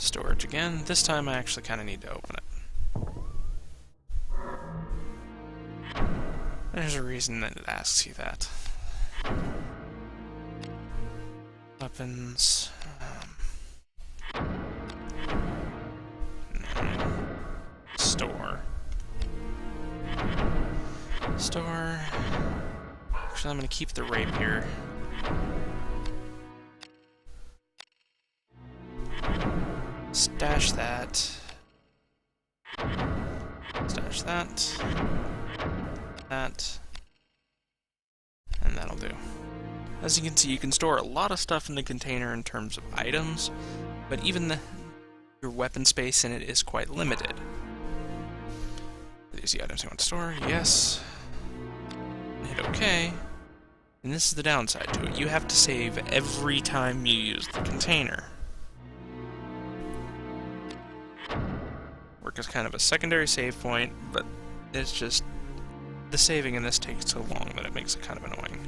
Storage again. This time I actually kind of need to open it. There's a reason that it asks you that. Weapons. Store. Store. Actually, I'm going to keep the rapier. Stash that. Stash that. That. And that'll do. As you can see, you can store a lot of stuff in the container in terms of items, but even your weapon space in it is quite limited. Are these the items you want to store? Yes. Hit OK. And this is the downside to it. You have to save every time you use the container. Work as kind of a secondary save point, but it's just the saving in this takes so long that it makes it kind of annoying.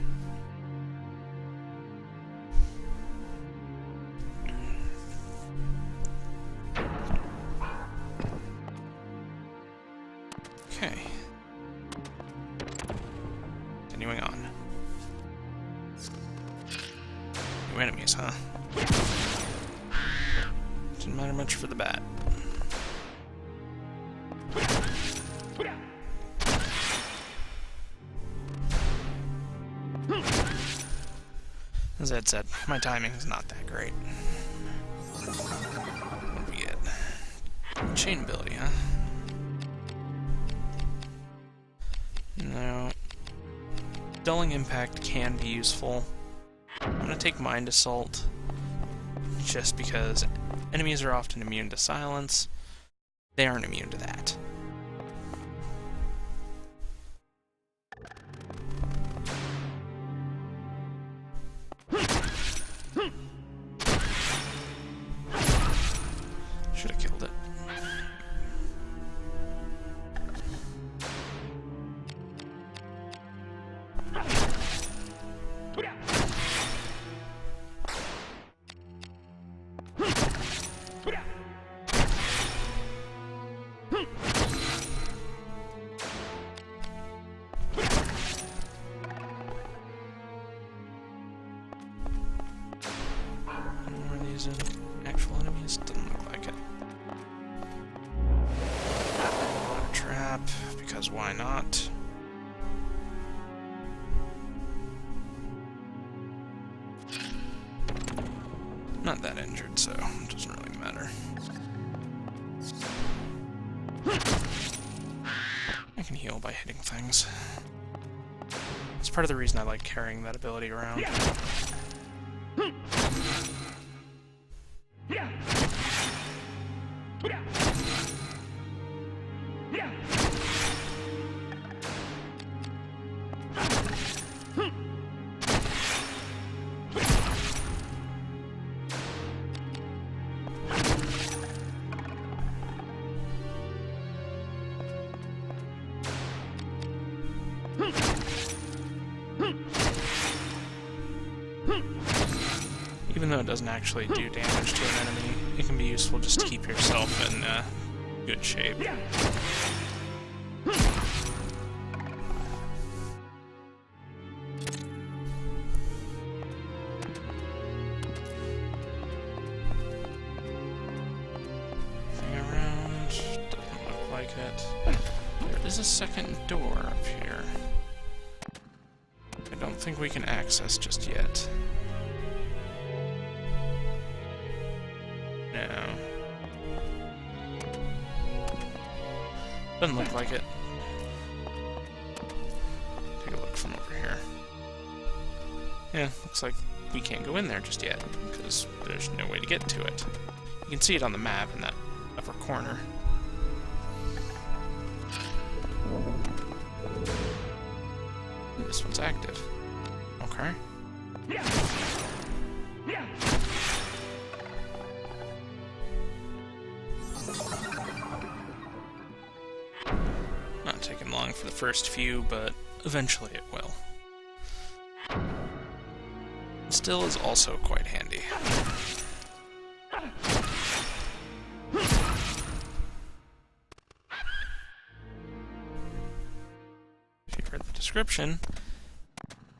Okay. Continuing on. New enemies, huh? Didn't matter much for the bat. As Ed said, my timing is not that great. What do we get? Chain ability, huh? No. Dulling impact can be useful. I'm gonna take Mind Assault, just because enemies are often immune to silence. They aren't immune to that. Should have killed it. Are these actual enemies? Doesn't look like it. Trap, because why not? Not that injured, so it doesn't really matter. I can heal by hitting things. It's part of the reason I like carrying that ability around. Even though it doesn't actually do damage to an enemy, it can be useful just to keep yourself in good shape. Anything around? Doesn't look like it. There is a second door up here. I don't think we can access just yet. No. Doesn't look like it. Take a look from over here. Yeah, looks like we can't go in there just yet, because there's no way to get to it. You can see it on the map in that upper corner. This one's active. Okay. Not taking long for the first few, but eventually it will. Still is also quite handy. description,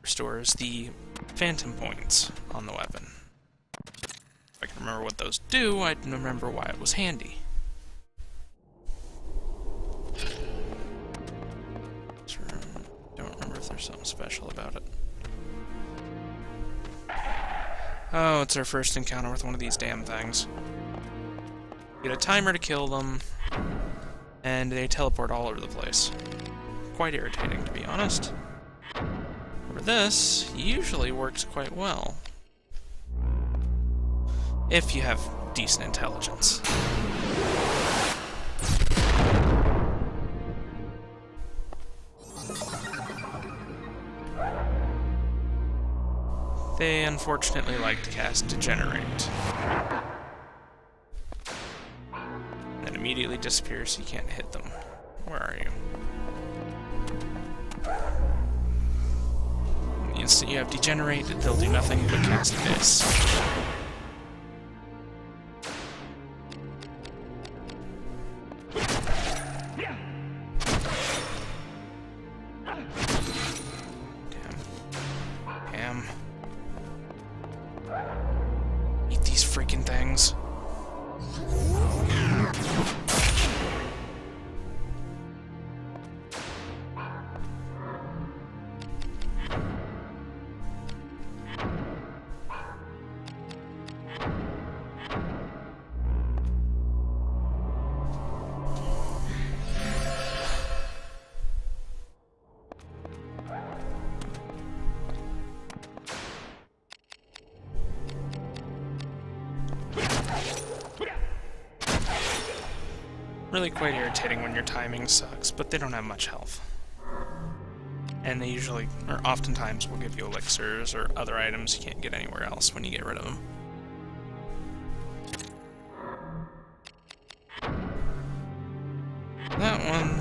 restores the phantom points on the weapon. If I can remember what those do, I'd remember why it was handy. Don't remember if there's something special about it. Oh, it's our first encounter with one of these damn things. Get a timer to kill them, and they teleport all over the place. Quite irritating, to be honest. For this, usually works quite well. If you have decent intelligence. They unfortunately like to cast Degenerate. That immediately disappears so you can't hit them. Where are you? The instant you have Degenerate, they'll do nothing but cast this. Damn. Eat these freaking things. Really quite irritating when your timing sucks, but they don't have much health. And they usually, or oftentimes, will give you elixirs or other items you can't get anywhere else when you get rid of them. That one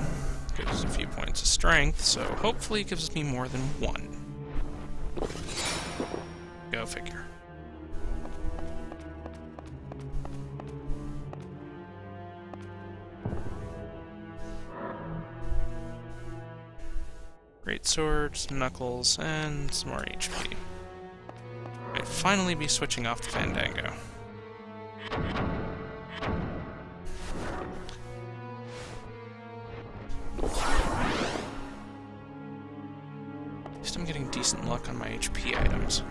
gives us a few points of strength, so hopefully it gives me more than one. Go figure. Great swords, knuckles, and some more HP. Might finally be switching off the Fandango. At least I'm getting decent luck on my HP items.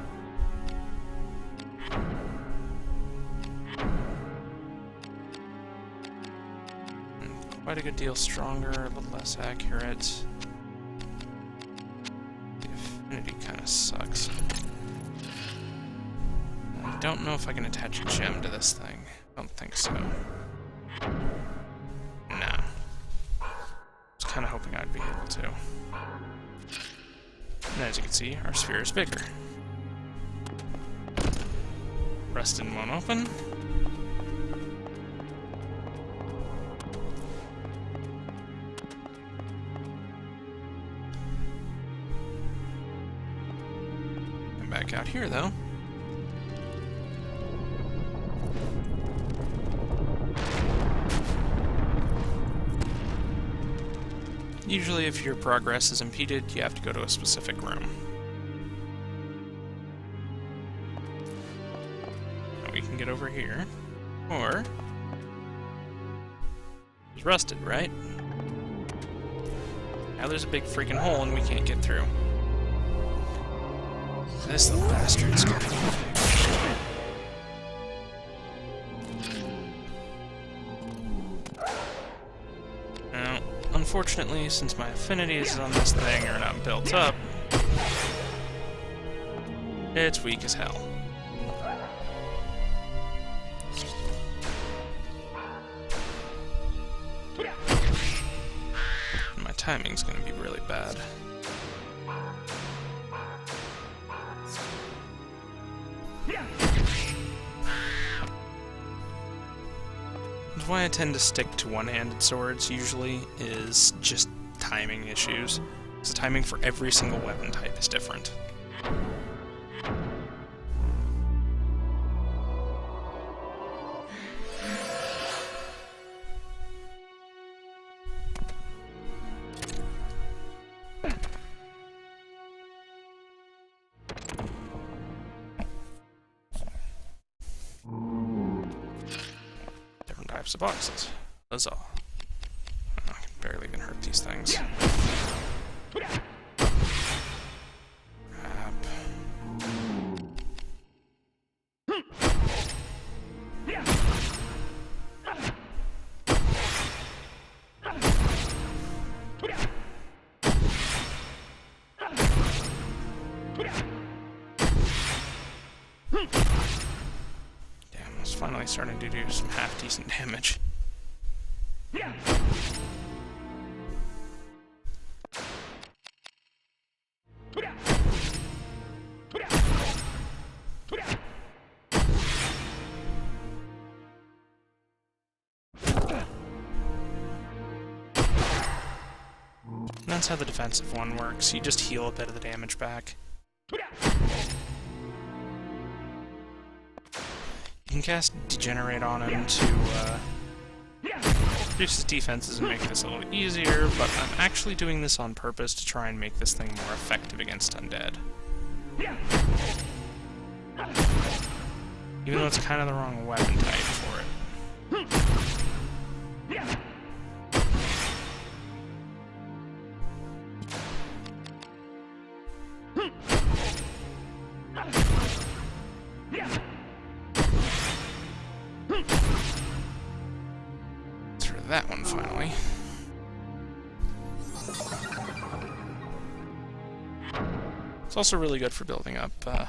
Quite a good deal stronger, but less accurate. Affinity kind of sucks. I don't know if I can attach a gem to this thing. I don't think so. Nah. I was kind of hoping I'd be able to. And as you can see, our sphere is bigger. Rest in one open. Back out here, though. Usually, if your progress is impeded, you have to go to a specific room. Now we can get over here. Or... it's rusted, right? Now there's a big freaking hole and we can't get through. This little bastard's gonna be now, unfortunately, since my affinities on this thing are not built up, it's weak as hell. And my timing's gonna be really bad. Why I tend to stick to one-handed swords usually is just timing issues. Because the timing for every single weapon type is different. types of boxes. That's all. I can barely even hurt these things. Crap. Damn, it's finally starting to do some half-decent damage. And that's how the defensive one works. You just heal a bit of the damage back. You can cast Degenerate on him to reduce his defenses and make this a little easier, but I'm actually doing this on purpose to try and make this thing more effective against undead. Even though it's kind of the wrong weapon type for it. That one finally. It's also really good for building up, yeah.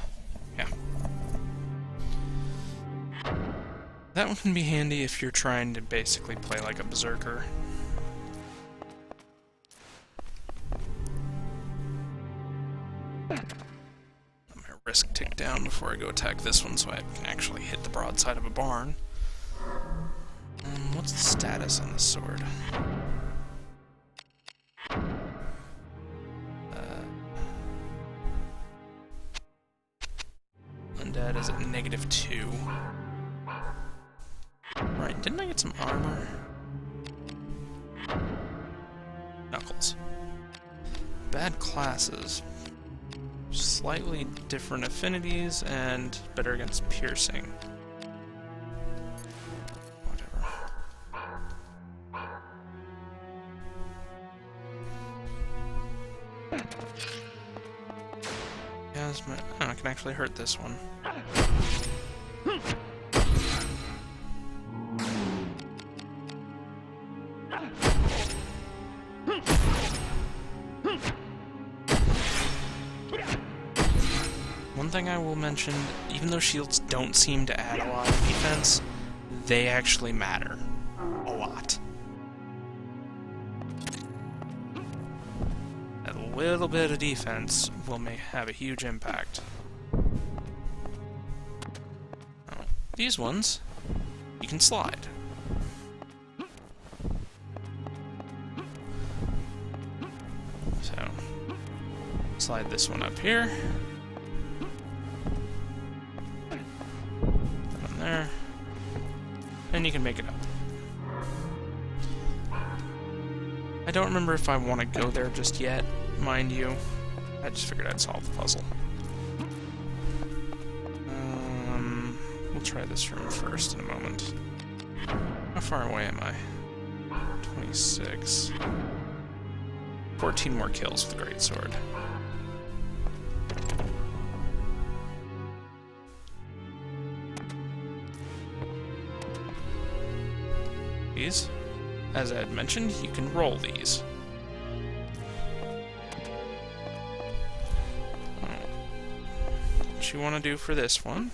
That one can be handy if you're trying to basically play like a berserker. Let my risk tick down before I go attack this one so I can actually hit the broadside of a barn. What's the status on this sword? Undead is at -2. Right, didn't I get some armor? Knuckles. Bad classes. Slightly different affinities and better against piercing. Oh, I can actually hurt this one. One thing I will mention, even though shields don't seem to add a lot of defense, they actually matter. A lot. A little bit of defense will have a huge impact. Oh, these ones, you can slide. So, slide this one up here. That one there. And you can make it up. I don't remember if I want to go there just yet, mind you. I just figured I'd solve the puzzle. We'll try this room first in a moment. How far away am I? 26. 14 more kills with the greatsword. These, as I had mentioned, you can roll these. What you want to do for this one?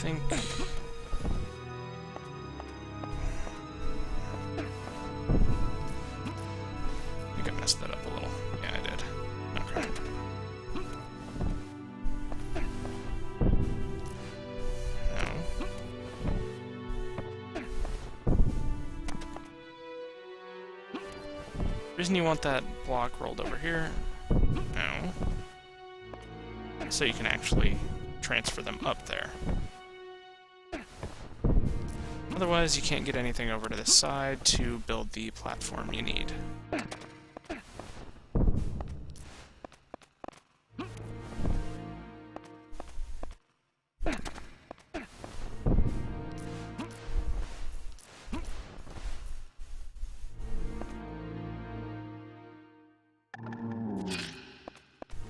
I think I messed that up a little. Yeah, I did. Okay. No. Reason you want that block rolled over here? No. So you can actually transfer them up there. Otherwise, you can't get anything over to this side to build the platform you need.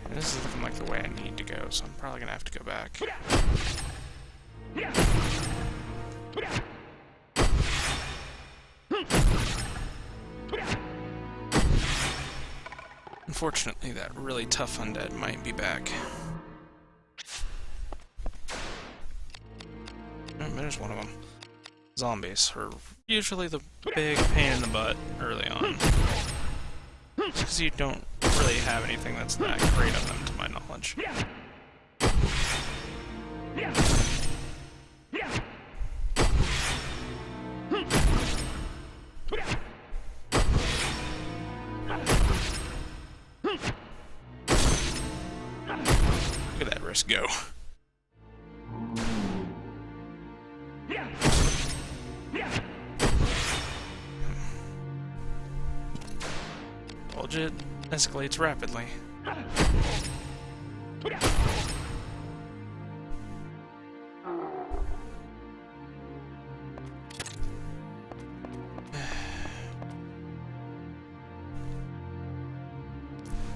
This is looking like the way I need to go, so I'm probably gonna have to go back. Unfortunately, that really tough undead might be back. Oh, there's one of them. Zombies are usually the big pain in the butt early on. Because you don't really have anything that's that great on them, to my knowledge. Look at that wrist go. Told you it escalates rapidly.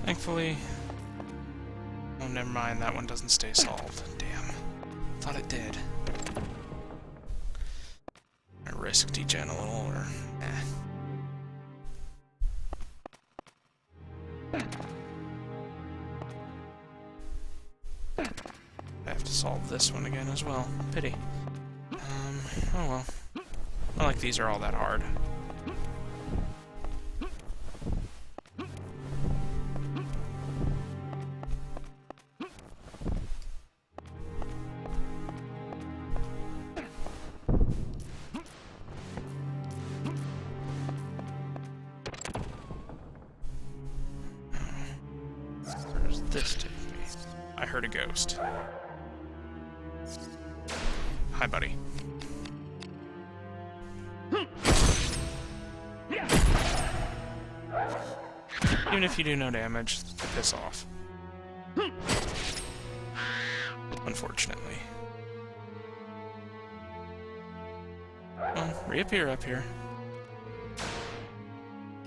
Thankfully... Oh, never mind, that one doesn't stay solved. Damn. Thought it did. I risk degen a little, or... eh. I have to solve this one again as well. Pity. Oh well. Not like these are all that hard. Where does this take me? I heard a ghost. Hi, buddy. Even if you do no damage, piss off. Unfortunately. Well, reappear up here.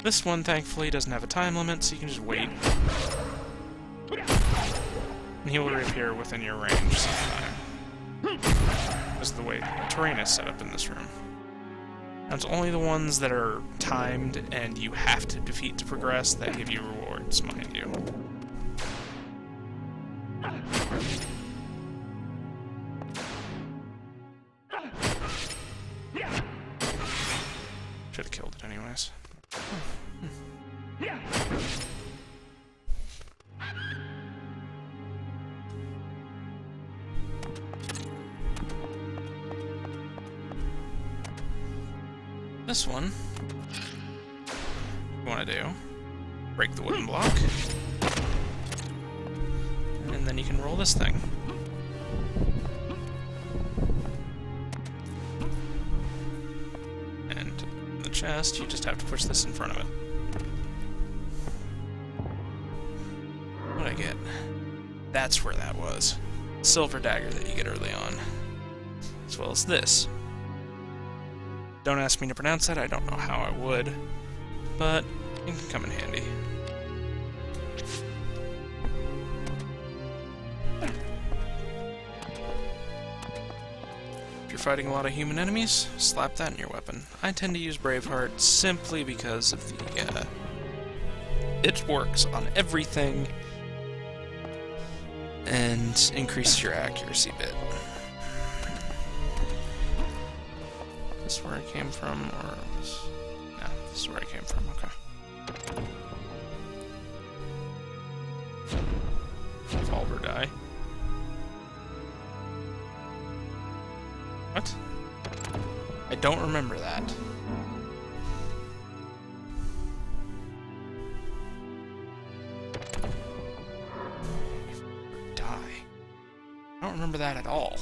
This one, thankfully, doesn't have a time limit, so you can just wait. And he will reappear within your range sometime. This is the way terrain is set up in this room. And it's only the ones that are timed and you have to defeat to progress that give you rewards, mind you. Should have killed it anyways. This one, you want to do, break the wooden block, and then you can roll this thing. And the chest, you just have to push this in front of it. What'd I get? That's where that was. Silver dagger that you get early on. As well as this. Don't ask me to pronounce that, I don't know how I would, but it can come in handy. If you're fighting a lot of human enemies, slap that in your weapon. I tend to use Braveheart simply because of the, it works on everything and increases your accuracy a bit. Is this where I came from, or was... No, this is where I came from, okay. Evolve or die. What? I don't remember that. Die. I don't remember that at all.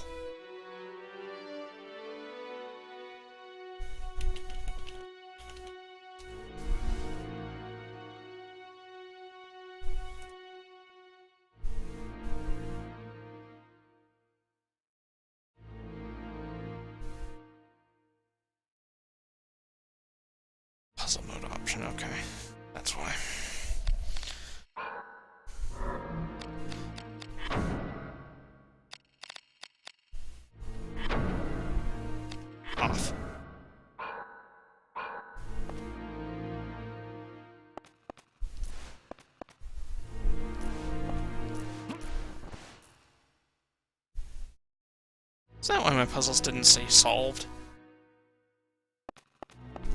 Puzzle mode option, okay. That's why. Off. Is that why my puzzles didn't say solved?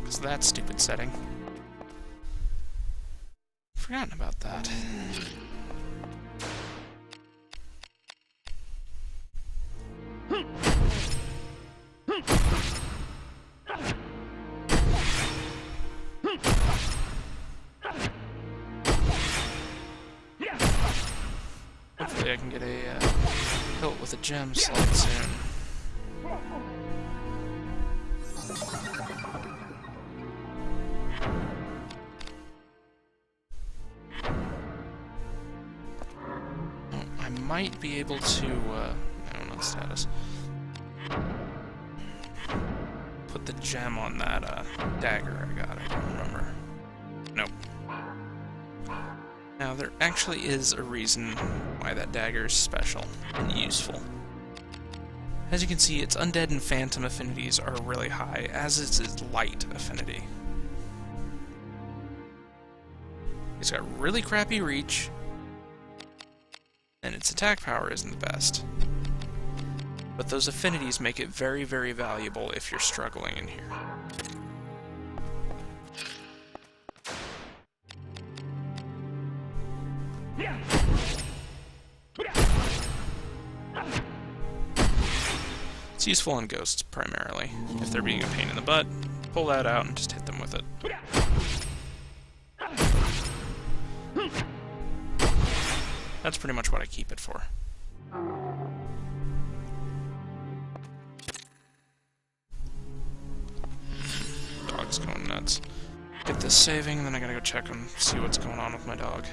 Because of that stupid setting. Forgotten about that. Hopefully I can get a hilt with a gem slot soon. I might be able to, I don't know status. Put the gem on that, dagger I got, I don't remember. Nope. Now, there actually is a reason why that dagger is special and useful. As you can see, its undead and phantom affinities are really high, as is its light affinity. It's got really crappy reach, and its attack power isn't the best. But those affinities make it very, very valuable if you're struggling in here. It's useful on ghosts, primarily. If they're being a pain in the butt, pull that out and just hit them with it. That's pretty much what I keep it for. Dog's going nuts. Get this saving, and then I gotta go check and see what's going on with my dog.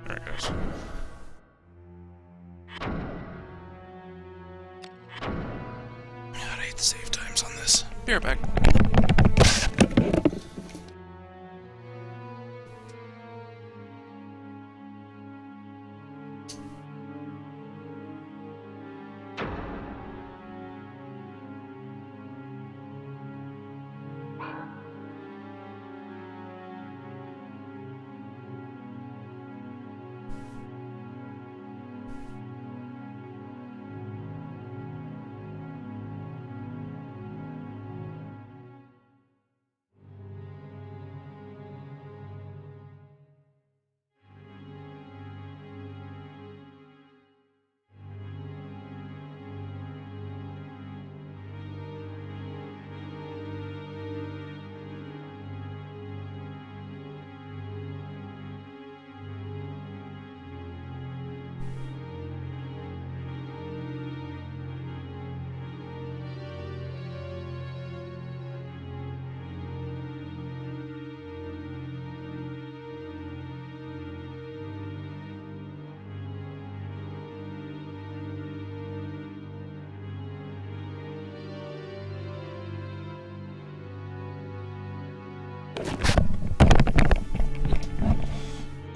There it goes. God, I hate the save times on this. Be right back.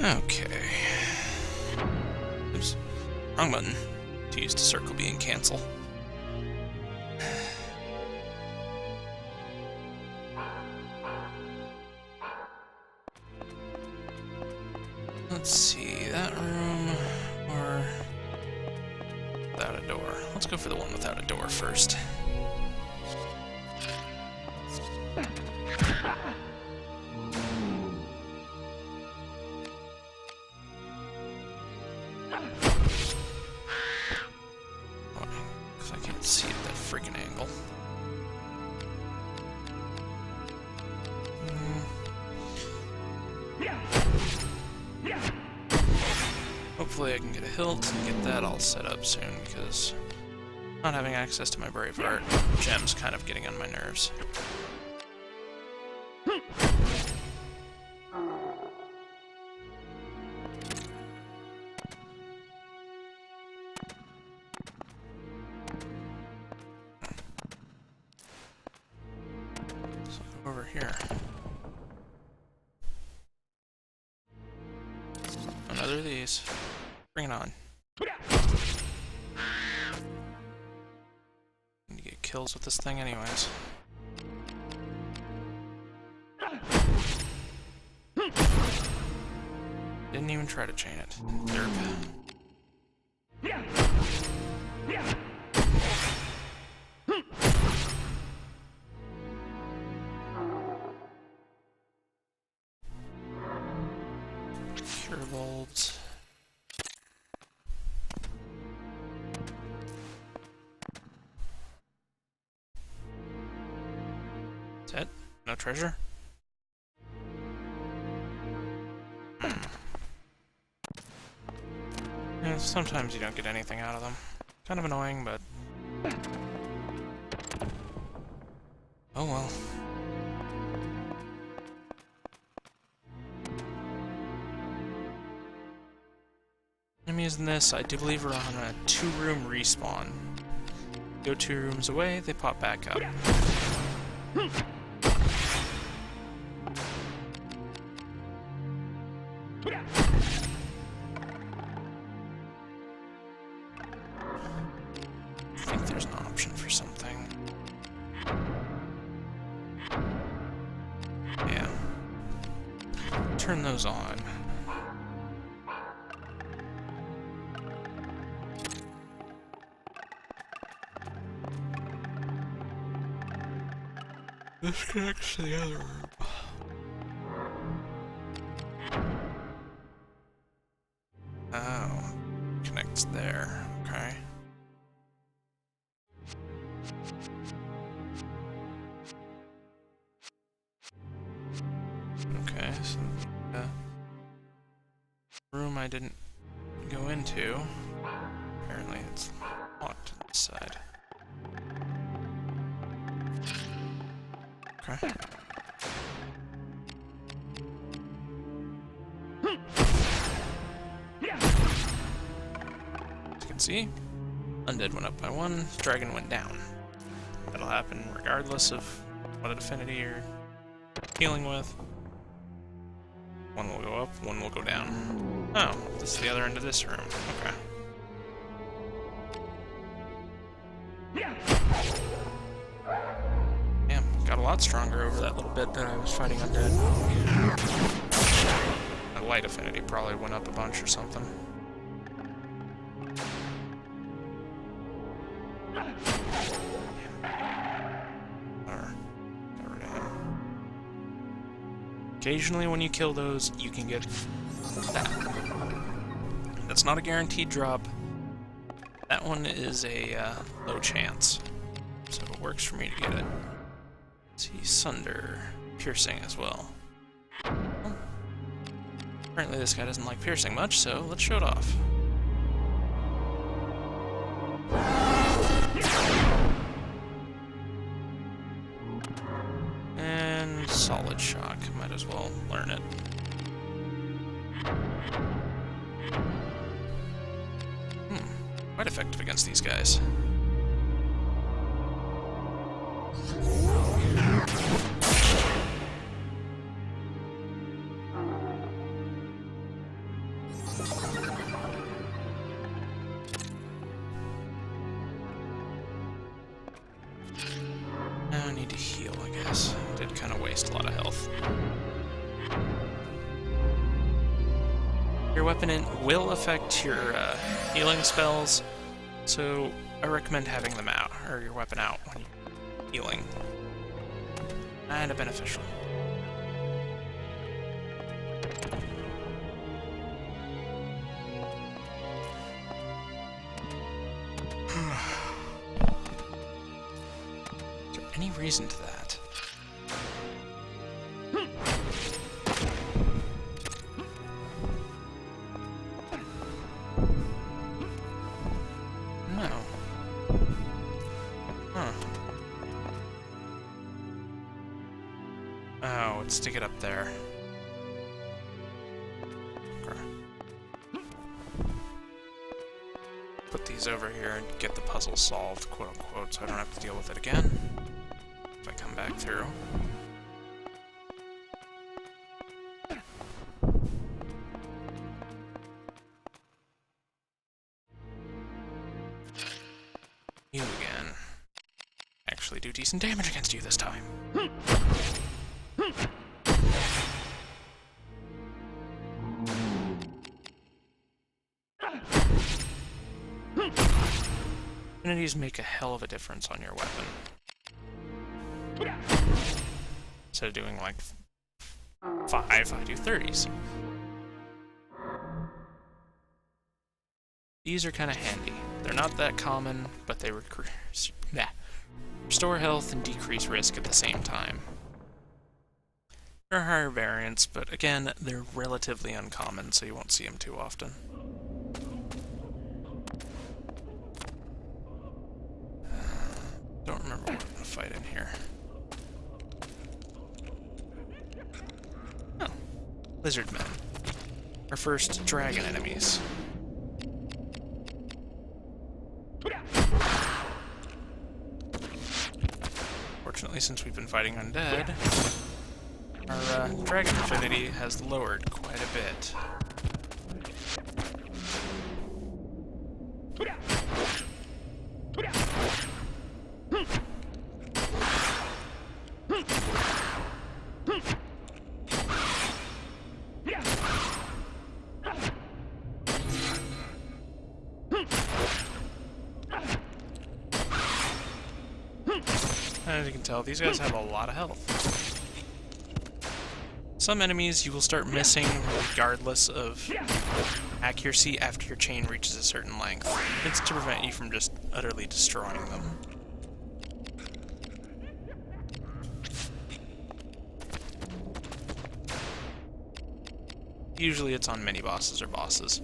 Okay. Oops. Wrong button. To use to circle B and cancel. Let's see, that room or without a door. Let's go for the one without a door first. Because I can't see at that freaking angle. Hopefully I can get a hilt and get that all set up soon, because not having access to my Braveheart gem's kind of getting on my nerves. So over here. Another of these. Bring it on. Need to get kills with this thing anyways. Didn't even try to chain it. Derp. Cure bolts. That's it? No treasure? Yeah, sometimes you don't get anything out of them. Kind of annoying, but... oh well. Enemies in this, I do believe, are on a 2-room respawn. Go 2 rooms away, they pop back up. I think there's an option for something. Yeah. Turn those on. This connects to the other room. Oh, connects there. Okay. Okay, so the room I didn't go into, apparently it's locked on this side. Okay. As you can see, undead went up by 1, dragon went down. That'll happen regardless of what affinity you're healing with. One will go up, one will go down. Oh, this is the other end of this room. Okay. Damn, got a lot stronger over that little bit that I was fighting undead. My light affinity probably went up a bunch or something. Occasionally when you kill those, you can get that. That's not a guaranteed drop. That one is a low chance. So it works for me to get it. Let's see, Sunder. Piercing as well. Apparently this guy doesn't like piercing much, so let's show it off. And solid shock. Might as well learn it. Quite effective against these guys. Now I need to heal, I guess. Did kind of waste a lot of health. Your weapon will affect your healing spells, so I recommend having them out, or your weapon out when you're healing. Kinda beneficial. Is there any reason to that? let's stick it up there. Okay. Put these over here and get the puzzle solved, quote unquote, so I don't have to deal with it again if I come back through. You again. Actually do decent damage against you this time. Affinities make a hell of a difference on your weapon. Instead of doing like 5, I do 30s. These are kind of handy. They're not that common, but they restore health and decrease risk at the same time. There are higher variants, but again, they're relatively uncommon, so you won't see them too often. Don't remember what I'm gonna fight in here. Oh, lizard men. Our first dragon enemies. Fortunately, since we've been fighting undead, our dragon affinity has lowered quite a bit. As you can tell, these guys have a lot of health. Some enemies you will start missing regardless of accuracy after your chain reaches a certain length. It's to prevent you from just utterly destroying them. Usually it's on mini-bosses or bosses.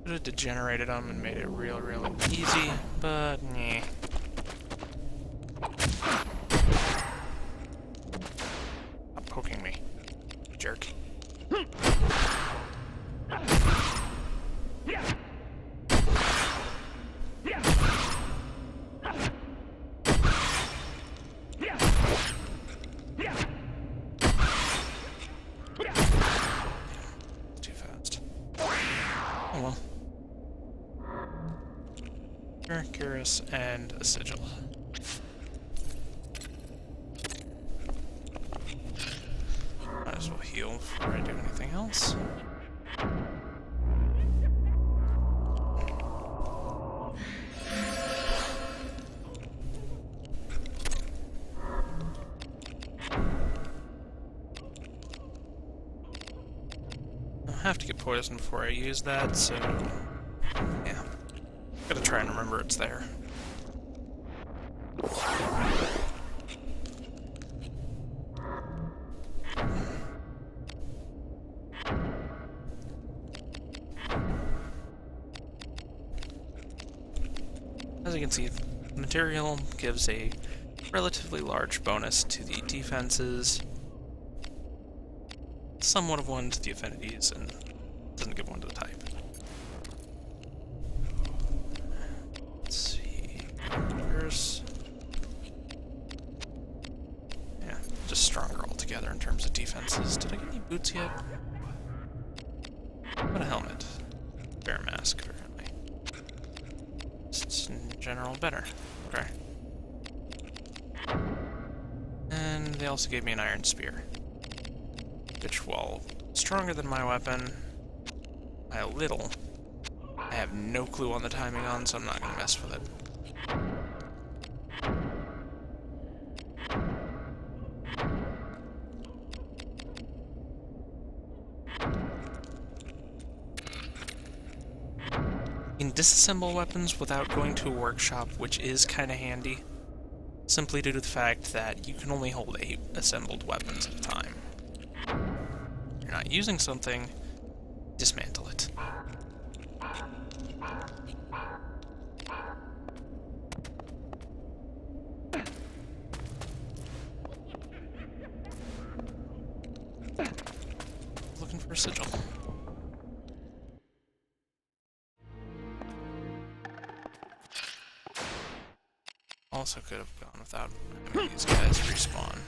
Could have degenerated them and made it real easy, but nah. Stop poking me, jerk. Too fast. Oh well. Curious and a sigil. Might as well heal before I do anything else. I'll have to get poisoned before I use that, so yeah. Gotta try and remember it's there. As you can see, the material gives a relatively large bonus to the defenses, somewhat of one to the affinities, and doesn't give one to the type. Yeah, just stronger altogether in terms of defenses. Did I get any boots yet? What a helmet. Bear mask, apparently. Just in general better. Okay. And they also gave me an iron spear. Which, while stronger than my weapon by a little, I have no clue on the timing on, so I'm not going to mess with it. You can disassemble weapons without going to a workshop, which is kind of handy, simply due to the fact that you can only hold 8 assembled weapons at a time. If you're not using something, dismantle it. Looking for a sigil. Also could have gone without having these guys respawn.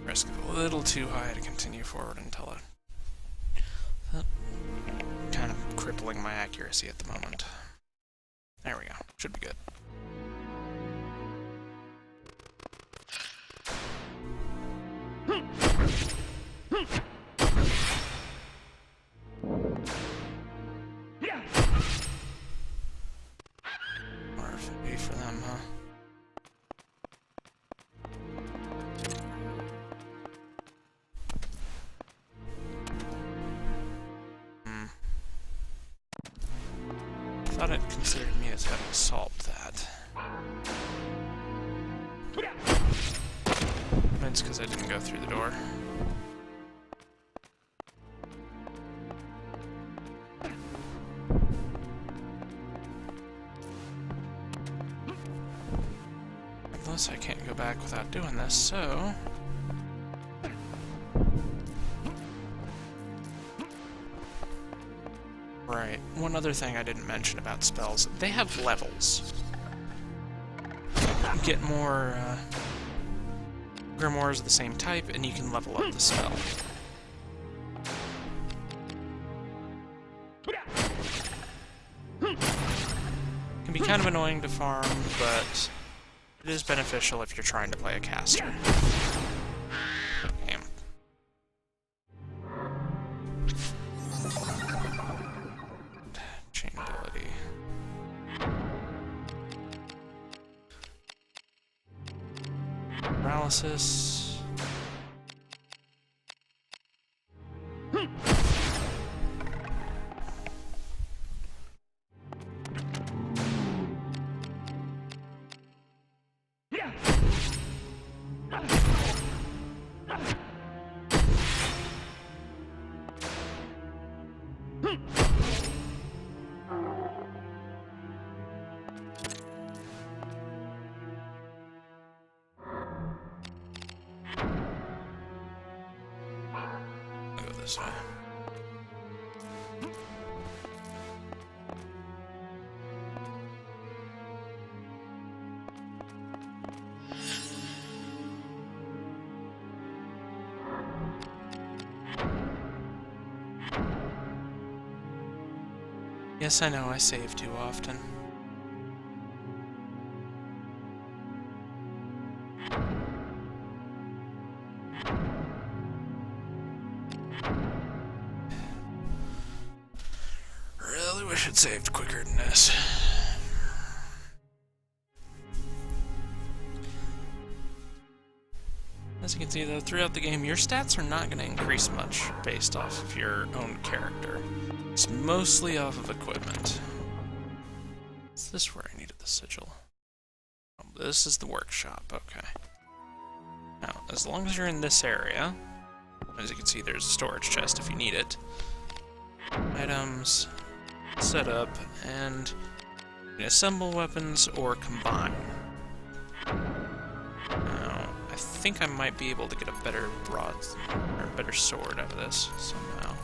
Risk is a little too high to continue forward until it... kind of crippling my accuracy at the moment. There we go. Should be good. RFA for them, huh? Thought it considered me as having solved that. It's because I didn't go through the door. Nevertheless, I can't go back without doing this, so... Right, one other thing I didn't mention about spells. They have levels. You get more, grimoires of the same type, and you can level up the spell. Can be kind of annoying to farm, but it is beneficial if you're trying to play a caster. Damn. Chain ability. Paralysis. This way. Yes, I know I save too often. Wish it saved quicker than this. As you can see though, throughout the game, your stats are not going to increase much based off of your own character. It's mostly off of equipment. Is this where I needed the sigil? Oh, this is the workshop, okay. Now, as long as you're in this area, as you can see there's a storage chest if you need it. Items... set up, and you can assemble weapons or combine. Now, I think I might be able to get a better or a better sword out of this somehow.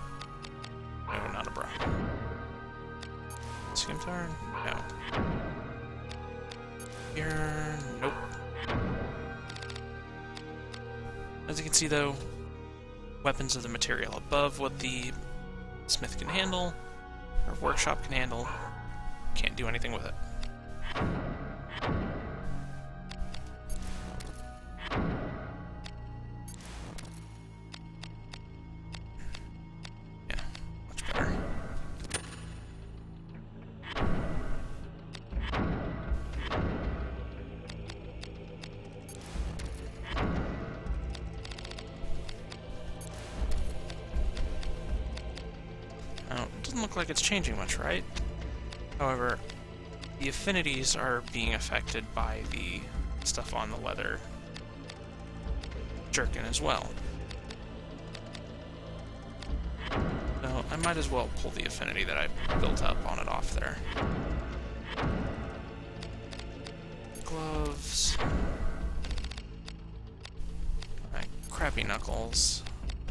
No, not a broad. Scimitar? No. Here, nope. As you can see though, weapons are the material above what the smith can handle, or workshop can handle. Can't do anything with it. Yeah, much better. doesn't look like it's changing much, right? However, the affinities are being affected by the stuff on the leather jerkin as well. So I might as well pull the affinity that I built up on it off there. Gloves. My crappy knuckles.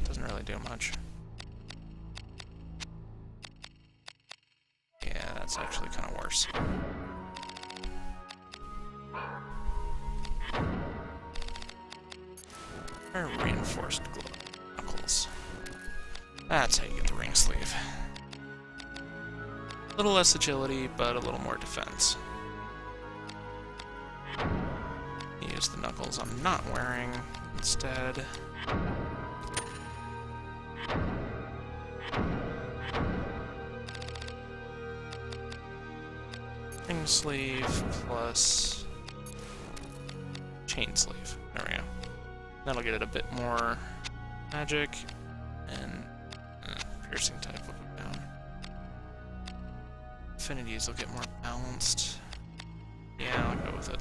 Doesn't really do much. Yeah, that's actually kind of worse. Or reinforced knuckles. That's how you get the ring sleeve. A little less agility, but a little more defense. Use the knuckles I'm not wearing instead. Ring sleeve plus chain sleeve. There we go. That'll get it a bit more magic and piercing type will go down. Affinities will get more balanced. Yeah, I'll go with it.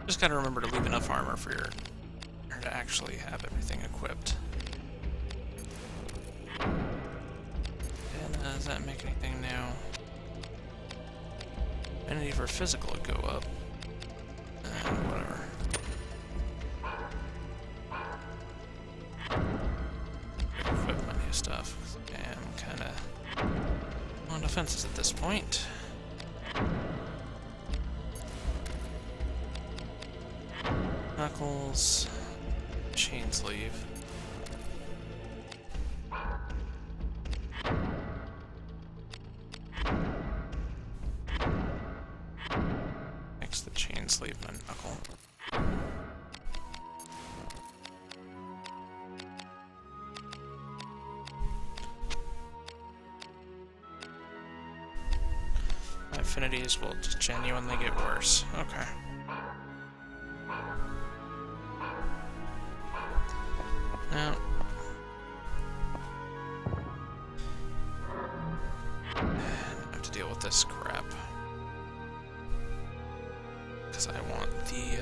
Just gotta remember to leave enough armor for her to actually have everything equipped. And does that make anything new? Affinity for physical would go up. Whatever. Equip my new stuff. And I'm kinda on defenses at this point. Knuckles, chain sleeve. Next, the chain sleeve and a knuckle. My affinities will just genuinely get worse. Okay. Now, I have to deal with this crap. Because I want the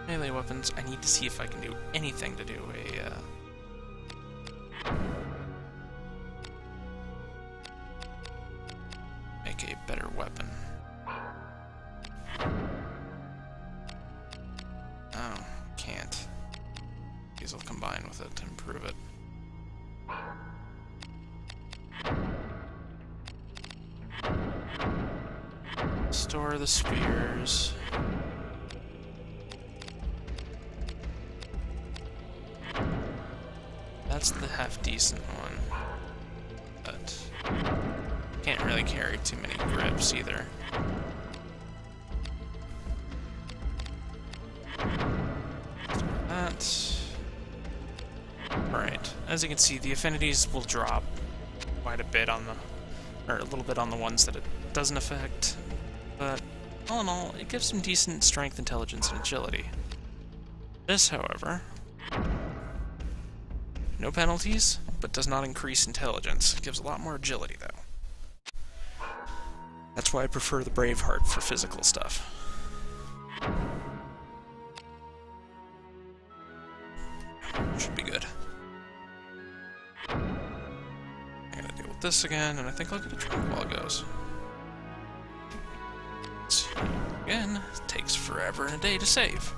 melee weapons. I need to see if I can do anything to do a make a better weapon. Oh, can't. These will combine with it to improve it. Store the spears. That's the half-decent one. But can't really carry too many grips either. That. Right. As you can see, the affinities will drop quite a bit on the, or a little bit on the ones that it doesn't affect, but all in all, it gives some decent strength, intelligence, and agility. This, however, no penalties, but does not increase intelligence. It gives a lot more agility, though. That's why I prefer the Braveheart for physical stuff. Should be good. I gotta deal with this again, and I think I'll get a drink while it goes. Again, it takes forever and a day to save.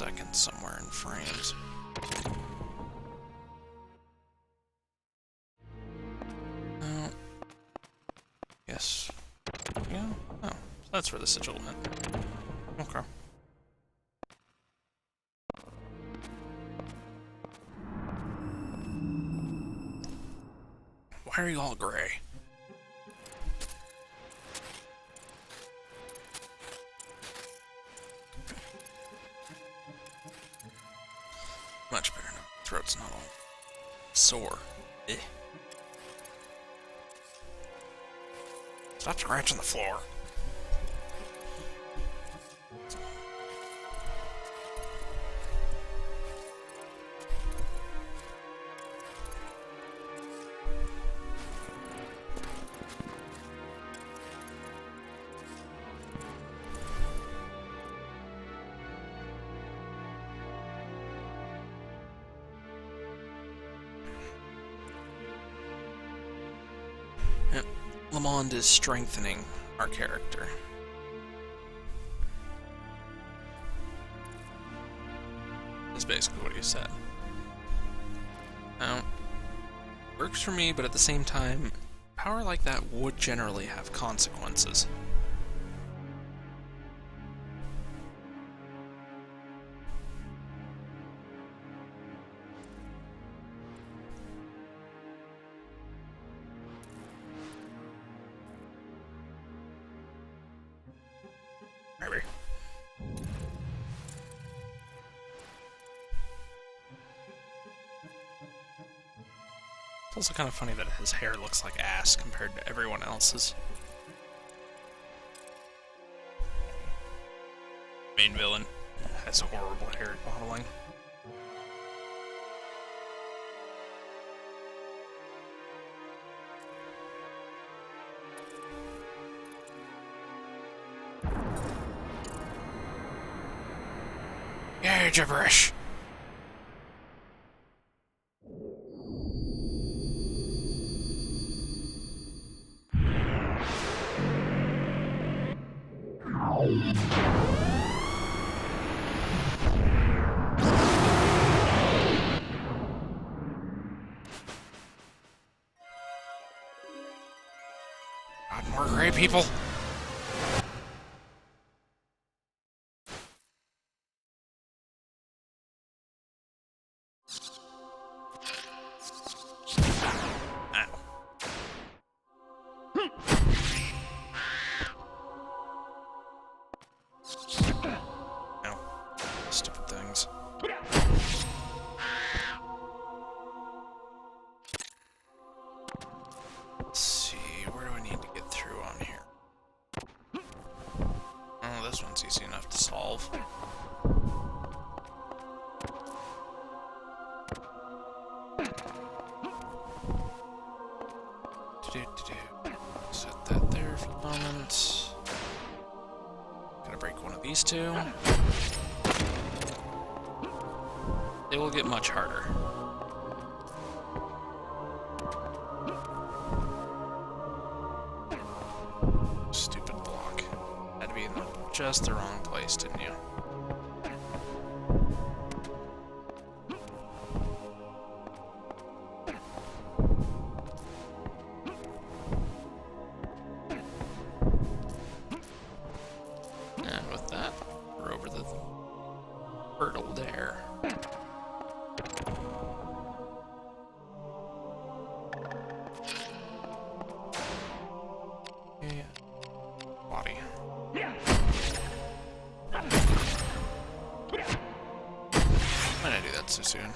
seconds somewhere in frames. Yes. Yeah. Oh, so that's where the sigil went. Okay. Why are you all gray? Much better now. Throat's not all sore. Eh. Stop scratching the floor. Yep. Lamond is strengthening our character. That's basically what he said. Now, works for me, but at the same time, power like that would generally have consequences. Maybe. It's also kind of funny that his hair looks like ass compared to everyone else's. Main villain has horrible hair modeling. Yeah, gibberish. God, more gray people. Stupid things. Let's see, where do I need to get through on here? Oh, this one's easy enough to solve. Set that there for a moment. Gotta break one of these two. It will get much harder. Stupid block. Had to be in just the wrong place, didn't you? And with that, we're over the hurdle there. Body. Why did I do that so soon?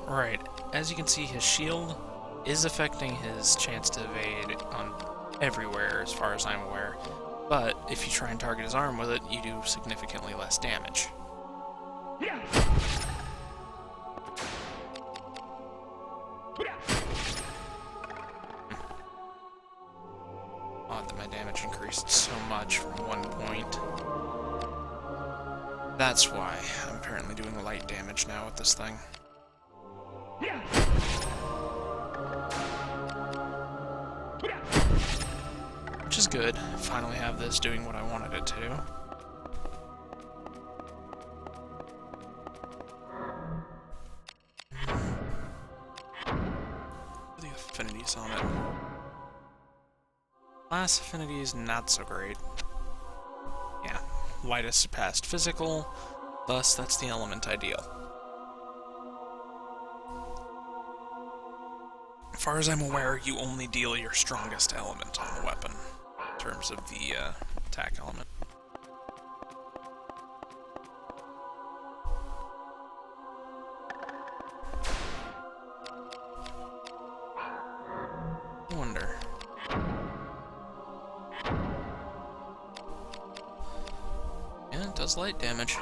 Right, as you can see, his shield is affecting his chance to evade on everywhere, as far as I'm aware. But if you try and target his arm with it, you do significantly less damage. Odd that my damage increased so much from one point. That's why I'm apparently doing light damage now with this thing. Which is good. Finally have this doing what I wanted it to. class affinity is not so great. Yeah, lightest surpassed physical, thus that's the element ideal. As far as I'm aware, you only deal your strongest element on the weapon, in terms of the attack element. I wonder. Yeah, it does light damage.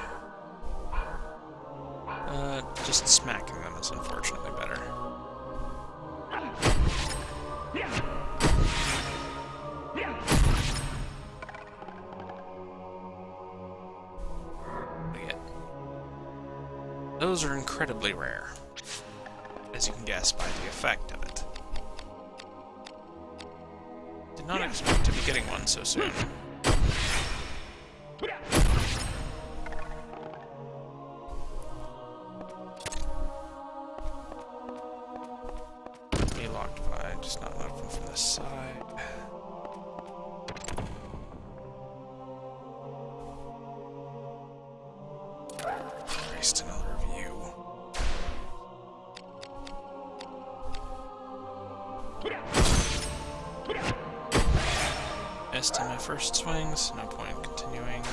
Just smacking them is unfortunately better. Those are incredibly rare, as you can guess by the effect of it. Did not expect to be getting one so soon. Be locked by, just not open from the side. Christ, another view. Missed in my first swings, no point continuing.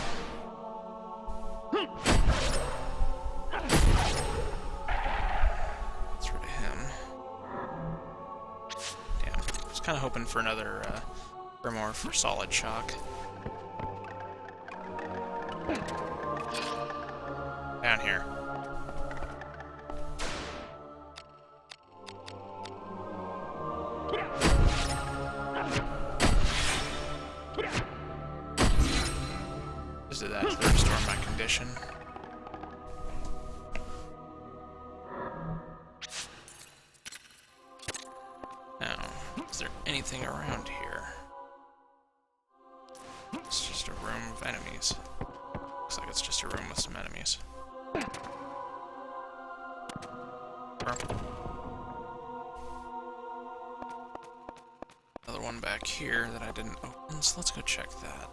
That's rid of him. Damn, I was kind of hoping for another Grimoire for solid shock. Down here. Just did that to restore my condition. Now, is there anything around here? It's just a room of enemies. Looks like it's just a room with some enemies. Another one back here that I didn't open, so let's go check that.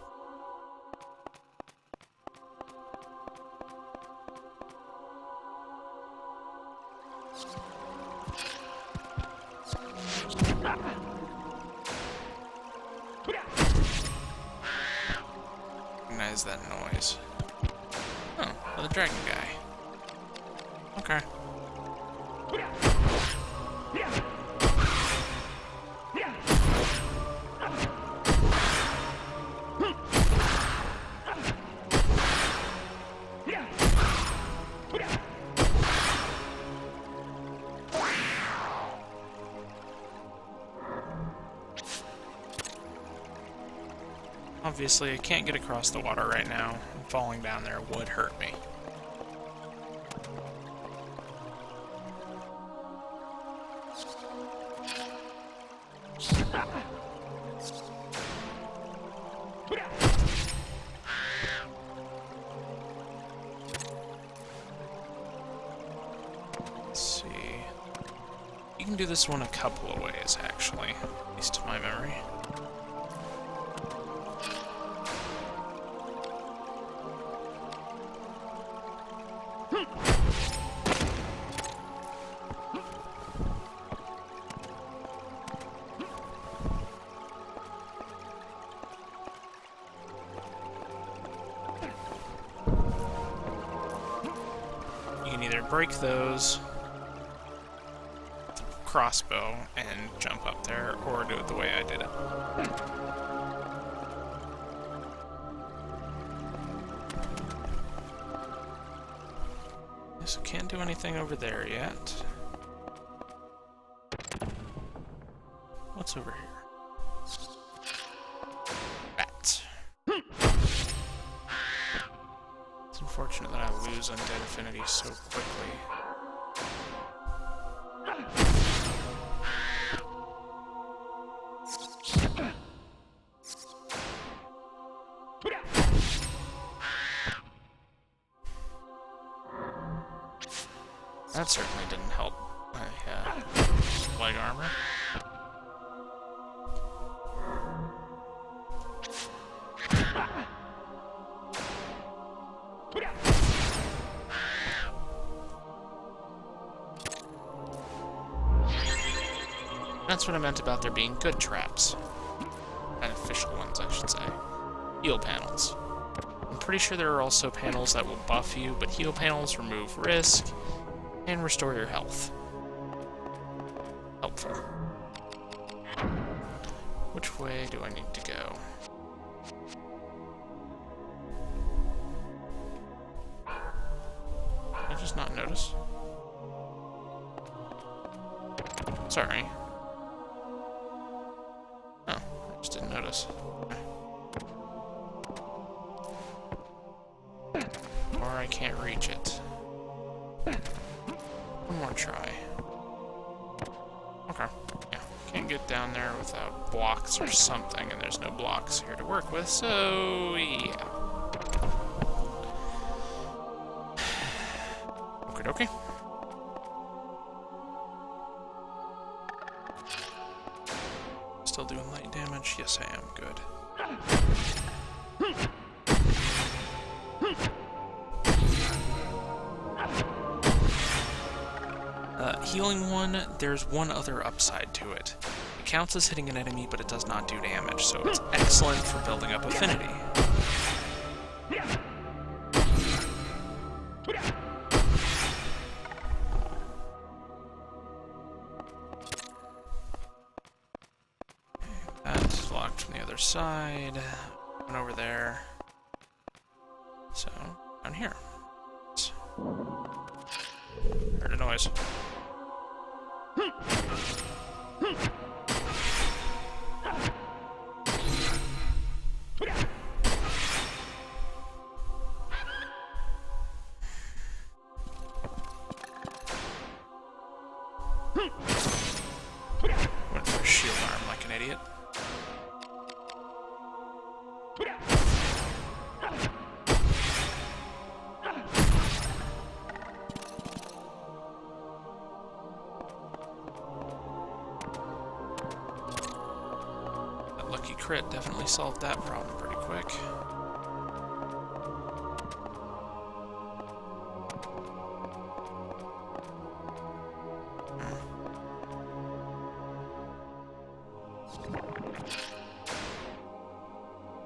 Recognize that noise. Oh, the dragon guy. Okay. Obviously, I can't get across the water right now, and falling down there would hurt me. Let's see. You can do this one a couple of ways, actually, at least to my memory. You can either break those with the crossbow and jump up there, or do it the way I did it. So can't do anything over there yet. What's over here? Bats. It's unfortunate that I lose undead affinity so quickly. That certainly didn't help my leg armor. That's what I meant about there being good traps. Beneficial ones, I should say. Heal panels. I'm pretty sure there are also panels that will buff you, but heal panels remove risk and restore your health. Helpful. Which way do I need to go? Did I just not notice? Sorry. Oh, I just didn't notice. Or I can't reach it. One more try. Okay. Yeah. Can't get down there without blocks or something, and there's no blocks here to work with, so yeah. Okie dokie. Still doing light damage? Yes, I am. Good. Healing one, there's one other upside to it. It counts as hitting an enemy, but it does not do damage, so it's excellent for building up affinity. That's locked from the other side. One over there. So, down here. Heard a noise. Went for a shield arm like an idiot. That lucky crit definitely solved that problem pretty quick.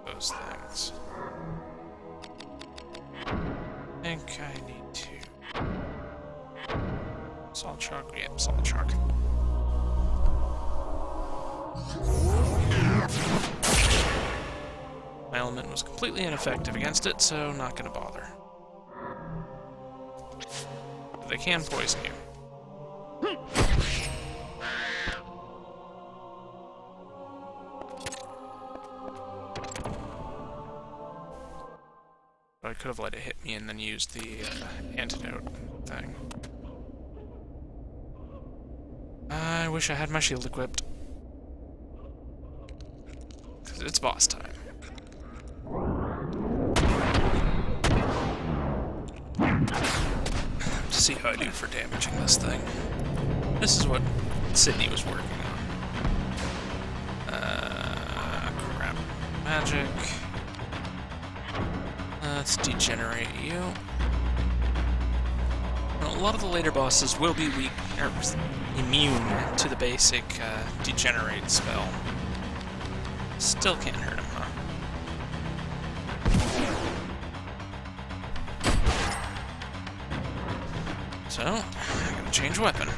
Those things. I think I need to... Salt chalk? Yep, salt chalk. My element was completely ineffective against it, so not gonna bother. They can poison you. I could have let it hit me and then used the antidote thing. I wish I had my shield equipped. Because it's boss time. To see how I do for damaging this thing. This is what Sydney was working on. Crap. Magic. Let's degenerate you. Well, a lot of the later bosses will be weak, or immune to the basic degenerate spell. Still can't hurt him, huh? So, I'm gonna change weapon.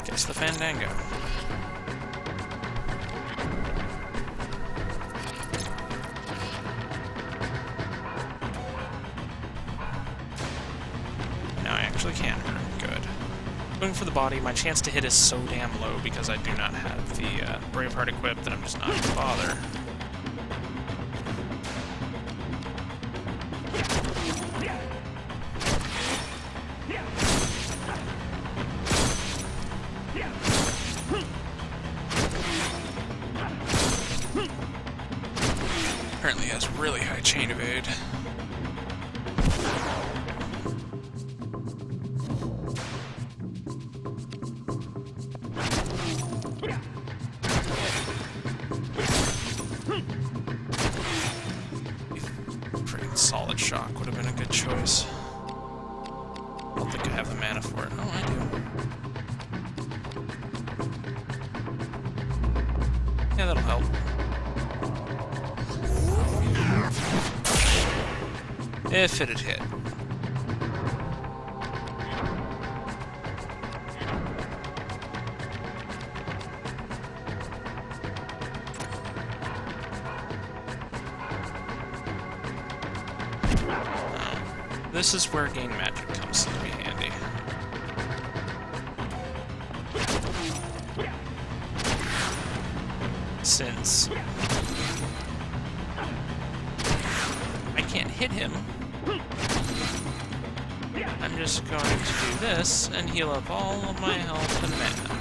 Guess the Fandango. Now I actually can hurt him. Good. Going for the body, my chance to hit is so damn low because I do not have the Braveheart equipped that I'm just not gonna bother. Apparently has really high chain evade. Solid Shock would have been a good choice. I don't think I have the mana for it. Oh, I do. Yeah, that'll help. If it had hit. This is where Gain Magic comes to be handy. Since I can't hit him, I'm just going to do this and heal up all of my health and mana.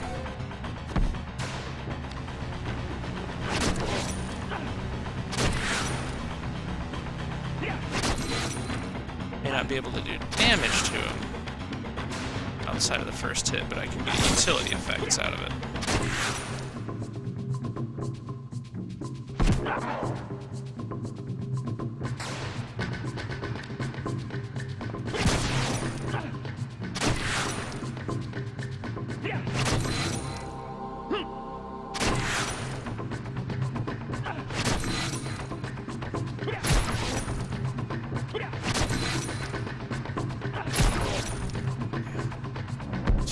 May not be able to do damage to him outside of the first hit, but I can get utility effects out of it.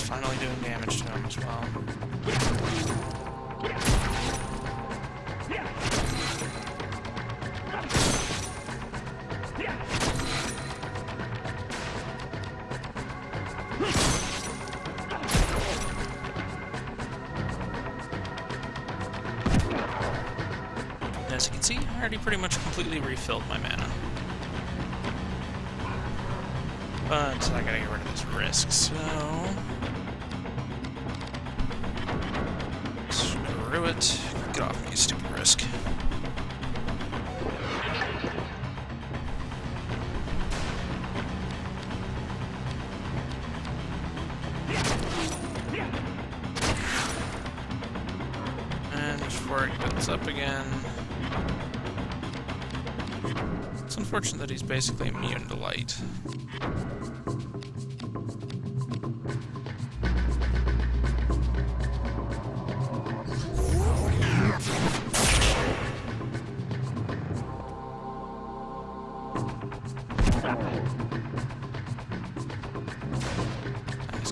Finally doing damage to him as well. And as you can see, I already pretty much completely refilled my mana. But I gotta get rid of this risk, so... Screw it. Get off me, you stupid risk. And before it gets up again... It's unfortunate that he's basically immune to light.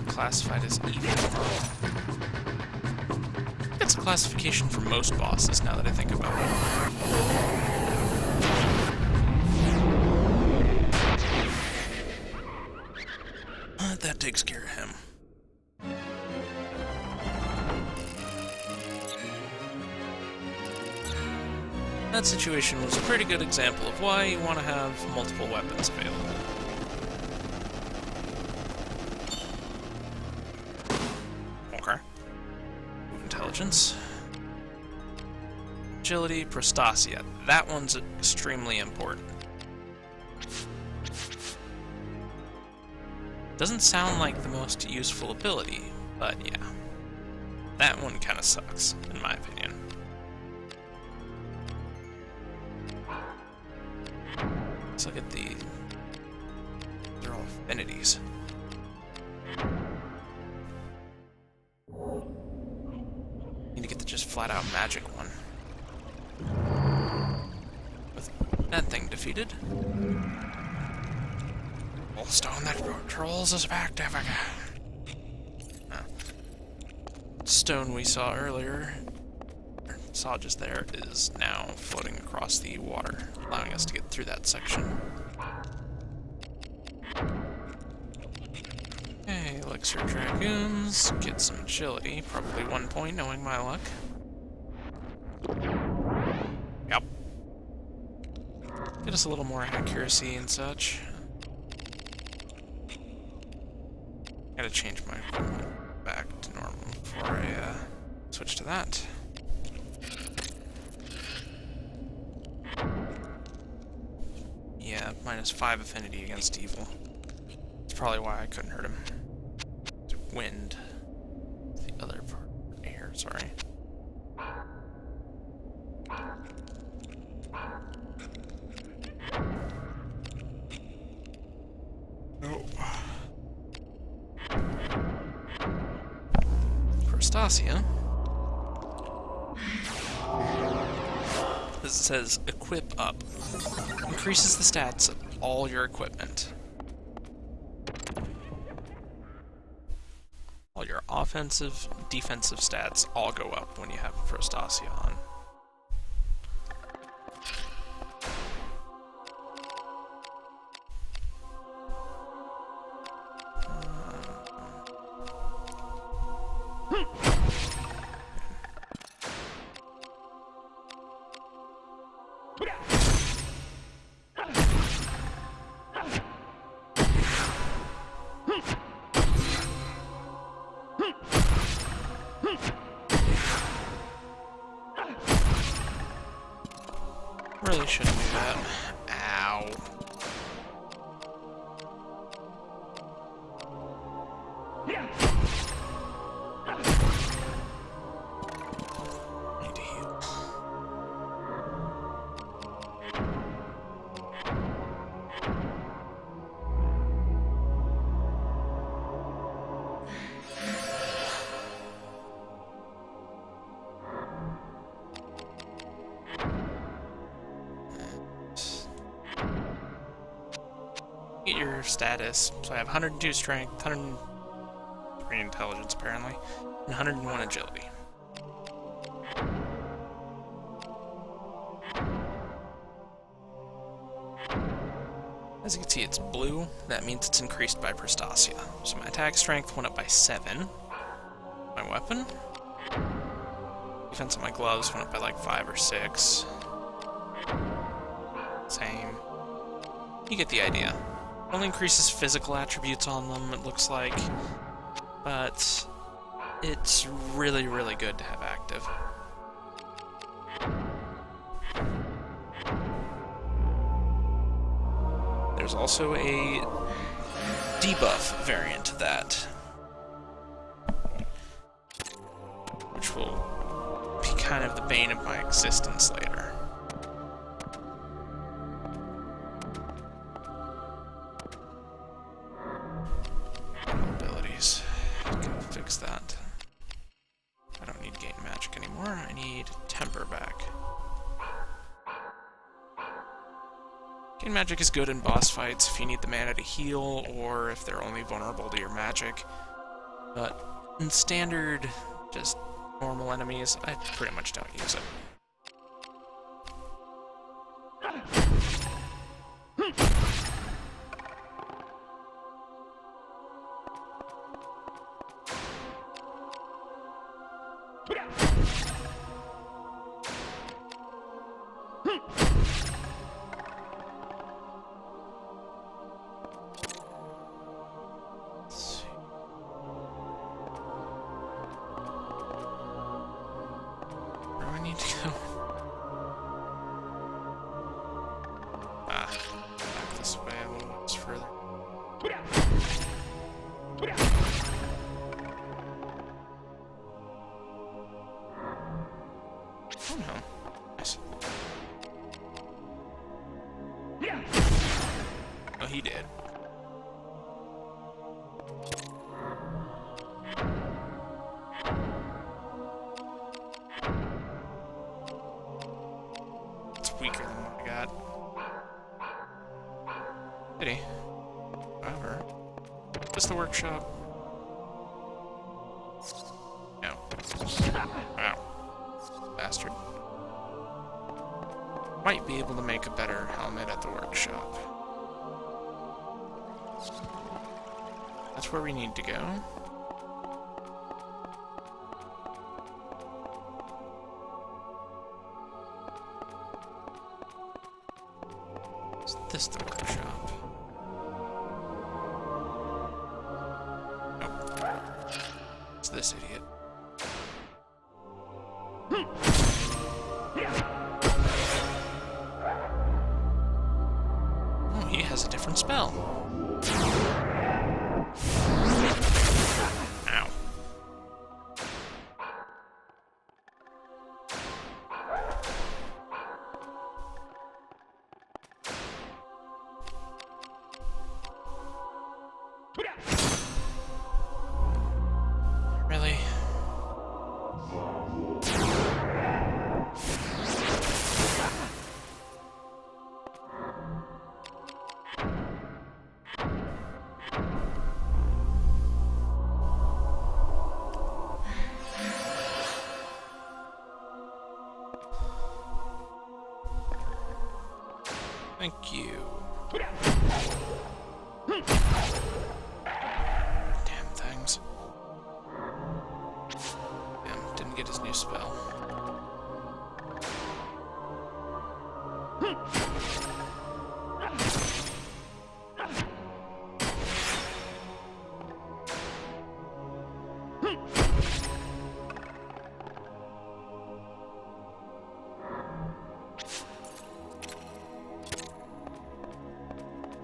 Classified as evil. It's a classification for most bosses now that I think about it. That takes care of him. That situation was a pretty good example of why you want to have multiple weapons available. Intelligence. Agility, Prostasia. That one's extremely important. Doesn't sound like the most useful ability, but yeah. That one kind of sucks, in my opinion. Let's look at the... They're all affinities. Need to get the just flat-out magic one. With that thing defeated. Stone that trolls us back to Africa. Stone we saw earlier, or saw just there, is now floating across the water, allowing us to get through that section. Okay, Elixir Dragoons, get some agility, probably 1 point, knowing my luck. Yep. Get us a little more accuracy and such. Gotta change my equipment back to normal before I switch to that. Yeah, -5 affinity against evil. That's probably why I couldn't hurt him. Wind. The other part. Air, sorry. Prostasia. This says equip up. Increases the stats of all your equipment. All your offensive, defensive stats all go up when you have Prostasia on. Really shouldn't do that. Ow. Need to heal. Get your status. So I have 102 strength, 103 intelligence apparently, and 101 agility. As you can see, it's blue. That means it's increased by Prostasia. So my attack strength went up by 7. My weapon. Defense of my gloves went up by like 5 or 6. Same. You get the idea. It only increases physical attributes on them, it looks like. But it's really, really good to have active. There's also a debuff variant to that, which will be kind of the bane of my existence later. Abilities. Can fix that. I don't need gain magic anymore. I need temper back. Gain magic is good in boss fights if you need the mana to heal, or if they're only vulnerable to your magic. But in standard, just normal enemies, I pretty much don't use it. Back this way a little bit further. Oh no. Nice. Oh, he did. It's weaker than what I got. Did he? However, just the workshop. No. Wow. Bastard. Might be able to make a better helmet at the workshop. That's where we need to go. Is this the workshop? Nope. It's this idiot. Oh, he has a different spell. Ow. Really? Thank you. Damn things. Damn, didn't get his new spell.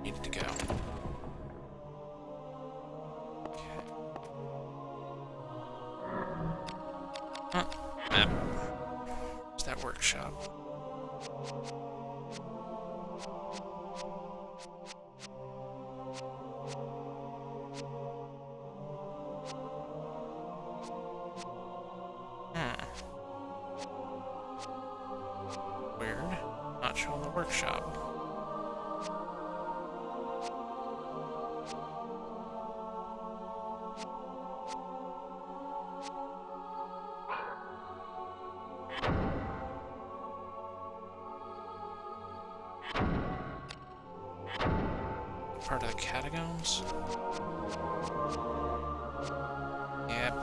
Needed to go. Okay. Map. Where's that workshop? Weird. Not showing the workshop. Part of the catacombs? Yep.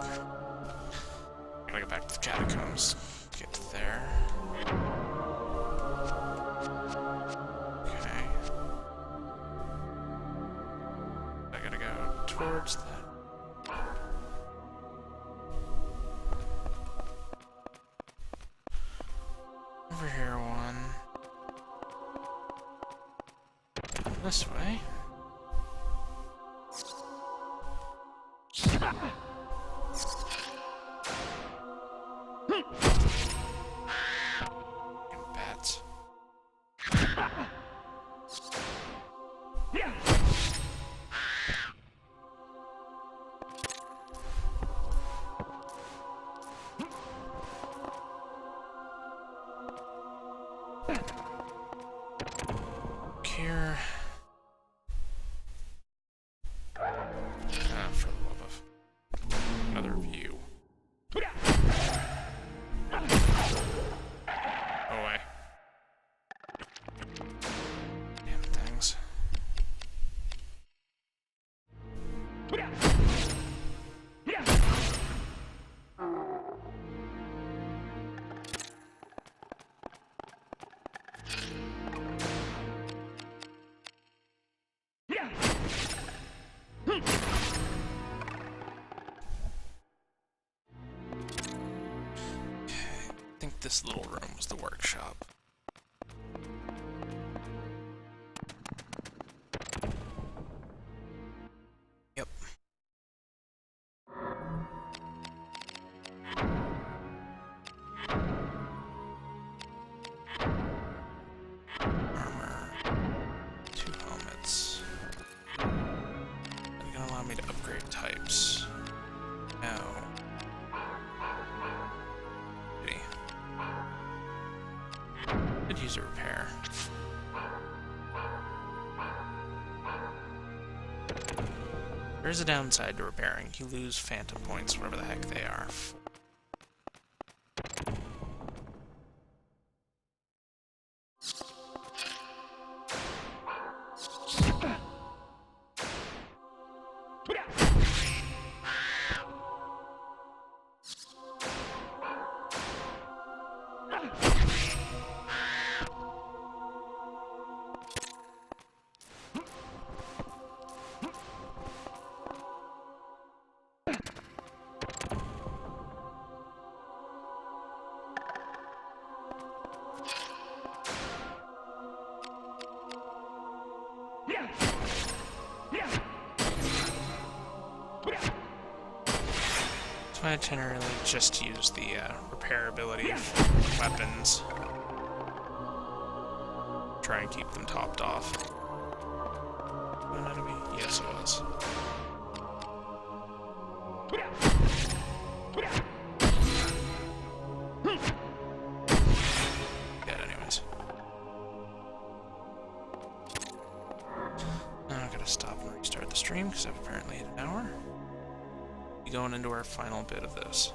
Gotta go back to the catacombs. Get to there. Okay. I gotta go towards that. Over here one. This way. Bats. Here. For the love of another view. Away. Damn things. I think this little room was the workshop. Yep. Armor. 2 helmets. Are they gonna allow me to upgrade types? No. Could use a repair. There's a downside to repairing. You lose phantom points, whatever the heck they are. So I generally just use the repair ability of weapons. Try and keep them topped off. Was that an enemy? Yes, it was. Dead anyways. Now I gotta stop and restart the stream because I've apparently hit an hour. Going into our final bit of this.